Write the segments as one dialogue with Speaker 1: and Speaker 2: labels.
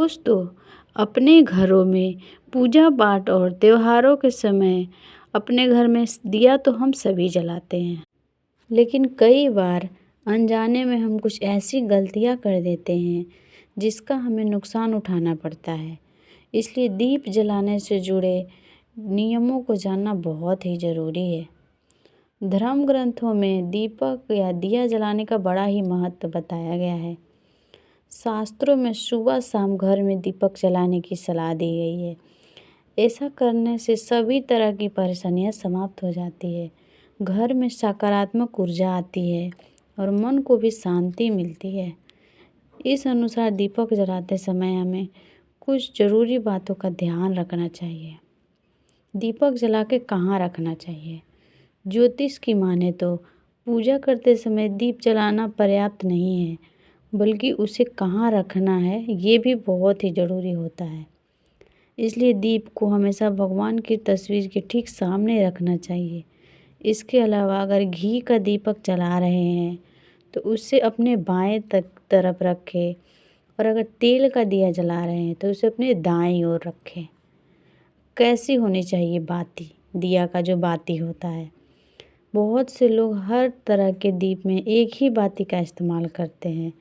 Speaker 1: दोस्तों, अपने घरों में पूजा पाठ और त्योहारों के समय अपने घर में दिया तो हम सभी जलाते हैं, लेकिन कई बार अनजाने में हम कुछ ऐसी गलतियां कर देते हैं जिसका हमें नुकसान उठाना पड़ता है। इसलिए दीप जलाने से जुड़े नियमों को जानना बहुत ही ज़रूरी है। धर्म ग्रंथों में दीपक या दिया जलाने का बड़ा ही महत्व बताया गया है। शास्त्रों में सुबह शाम घर में दीपक जलाने की सलाह दी गई है। ऐसा करने से सभी तरह की परेशानियां समाप्त हो जाती है, घर में सकारात्मक ऊर्जा आती है और मन को भी शांति मिलती है। इस अनुसार दीपक जलाते समय हमें कुछ ज़रूरी बातों का ध्यान रखना चाहिए। दीपक जला के कहाँ रखना चाहिए? ज्योतिष की माने तो पूजा करते समय दीप जलाना पर्याप्त नहीं है, बल्कि उसे कहाँ रखना है ये भी बहुत ही ज़रूरी होता है। इसलिए दीप को हमेशा भगवान की तस्वीर के ठीक सामने रखना चाहिए। इसके अलावा अगर घी का दीपक जला रहे हैं तो उसे अपने बाएं तरफ रखें, और अगर तेल का दिया जला रहे हैं तो उसे अपने दाएं ओर रखें। कैसी होनी चाहिए बाती? दिया का जो बाती होता है, बहुत से लोग हर तरह के दीप में एक ही बाती का इस्तेमाल करते हैं,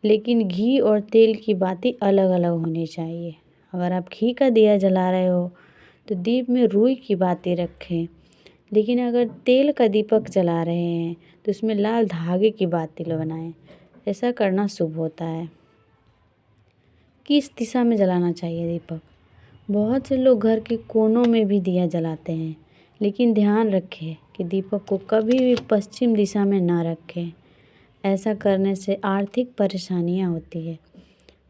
Speaker 1: लेकिन घी और तेल की बाती अलग अलग होनी चाहिए। अगर आप घी का दिया जला रहे हो तो दीप में रुई की बाती रखें, लेकिन अगर तेल का दीपक जला रहे हैं तो उसमें लाल धागे की बाती बनाएं। ऐसा करना शुभ होता है। किस दिशा में जलाना चाहिए दीपक? बहुत से लोग घर के कोनों में भी दिया जलाते हैं, लेकिन ध्यान रखें कि दीपक को कभी भी पश्चिम दिशा में ना रखें। ऐसा करने से आर्थिक परेशानियां होती है।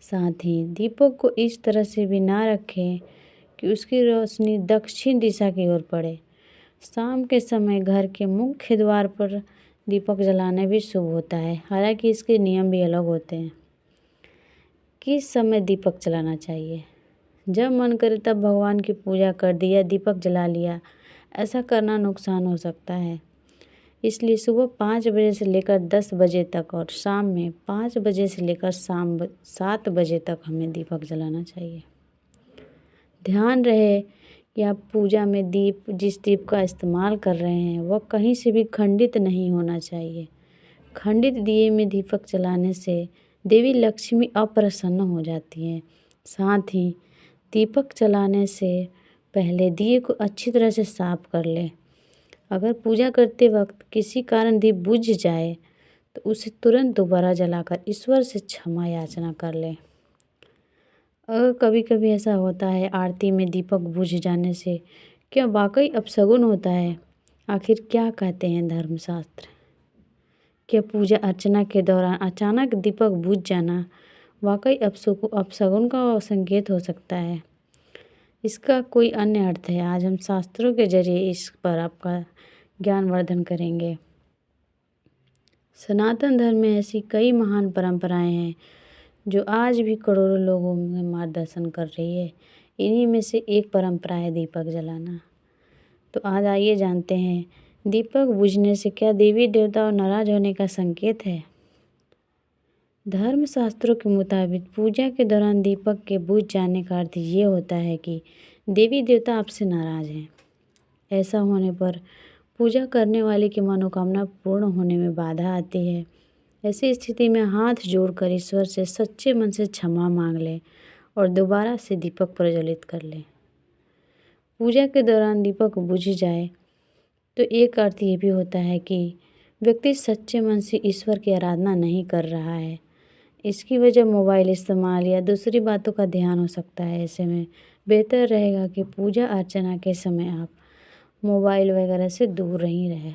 Speaker 1: साथ ही दीपक को इस तरह से भी ना रखें कि उसकी रोशनी दक्षिण दिशा की ओर पड़े। शाम के समय घर के मुख्य द्वार पर दीपक जलाना भी शुभ होता है, हालांकि इसके नियम भी अलग होते हैं। किस समय दीपक जलाना चाहिए? जब मन करे तब भगवान की पूजा कर दिया, दीपक जला लिया, ऐसा करना नुकसान हो सकता है। इसलिए सुबह 5 बजे से लेकर 10 बजे तक और शाम में 5 बजे से लेकर शाम 7 बजे तक हमें दीपक जलाना चाहिए। ध्यान रहे कि आप पूजा में जिस दीप का इस्तेमाल कर रहे हैं वह कहीं से भी खंडित नहीं होना चाहिए। खंडित दिए में दीपक जलाने से देवी लक्ष्मी अप्रसन्न हो जाती हैं। साथ ही दीपक जलाने से पहले दिए को अच्छी तरह से साफ कर लें। अगर पूजा करते वक्त किसी कारण दीप बुझ जाए तो उसे तुरंत दोबारा जलाकर ईश्वर से क्षमा याचना कर लें। अगर कभी कभी ऐसा होता है आरती में दीपक बुझ जाने से क्या वाकई अपशगुन होता है? आखिर क्या कहते हैं धर्मशास्त्र? क्या पूजा अर्चना के दौरान अचानक दीपक बुझ जाना वाकई अपशगुन का संकेत हो सकता है? इसका कोई अन्य अर्थ है? आज हम शास्त्रों के जरिए इस पर आपका ज्ञानवर्धन करेंगे। सनातन धर्म में ऐसी कई महान परंपराएं हैं जो आज भी करोड़ों लोगों में मार्गदर्शन कर रही है। इन्हीं में से एक परंपरा है दीपक जलाना। तो आज आइए जानते हैं, दीपक बुझने से क्या देवी देवता और नाराज होने का संकेत है? धर्मशास्त्रों के मुताबिक पूजा के दौरान दीपक के बुझ जाने का अर्थ ये होता है कि देवी देवता आपसे नाराज हैं। ऐसा होने पर पूजा करने वाले की मनोकामना पूर्ण होने में बाधा आती है। ऐसी स्थिति में हाथ जोड़कर ईश्वर से सच्चे मन से क्षमा मांग लें और दोबारा से दीपक प्रज्वलित कर लें। पूजा के दौरान दीपक बुझ जाए तो एक अर्थ ये भी होता है कि व्यक्ति सच्चे मन से ईश्वर की आराधना नहीं कर रहा है। इसकी वजह मोबाइल इस्तेमाल या दूसरी बातों का ध्यान हो सकता है। ऐसे में बेहतर रहेगा कि पूजा अर्चना के समय आप मोबाइल वगैरह से दूर ही रहें।